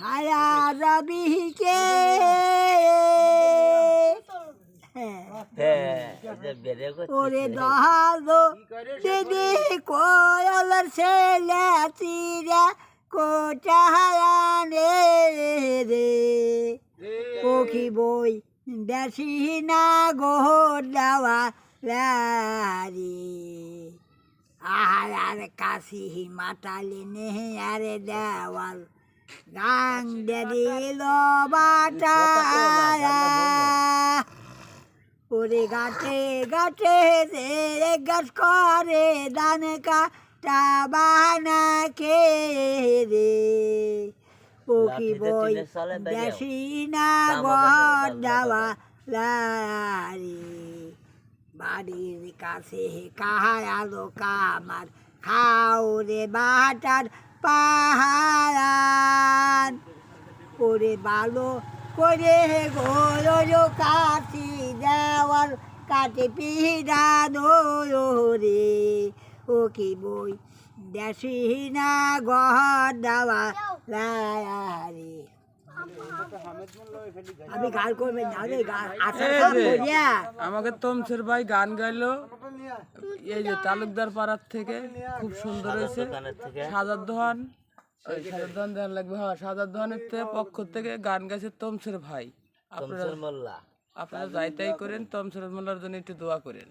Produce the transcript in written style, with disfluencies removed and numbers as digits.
হায়া রবিকে ওরে দহালো দিদি কোয়লার ছেলে চিরা কোটাহায়ানে রে পক্ষী বই দেশি না গোর দেওয়া রে আর কাশি মাতালে নে আরে দেওয়াল গাং দিল বাটা ওরে গাছে গাছে রে গাছ করে দান কাটা বানা কে রে পক্ষী বই দেশি না ঘর দেওয়া রে বাড়ির কাছে কাহায় আলো কামার খাও রে বাটার পাহাড় ওরে ভালো করে গোলো কাটি দেওয়ার কাটে পিড়ানো রে ও কি বই দেশি না ঘর দেওয়া রে আমি গান করবেন আমাকে তমসের ভাই গান গাইলো এই যে তালুকদার পাড়ার থেকে খুব সুন্দর হয়েছে। সাজার দোহান দেওয়ার লাগবে। হ্যাঁ, সাজার দোহানের পক্ষ থেকে গান গাইছে তমসের ভাই। আপনারা যাই তাই করেন, তমসের মোল্লার জন্য একটু দোয়া করেন।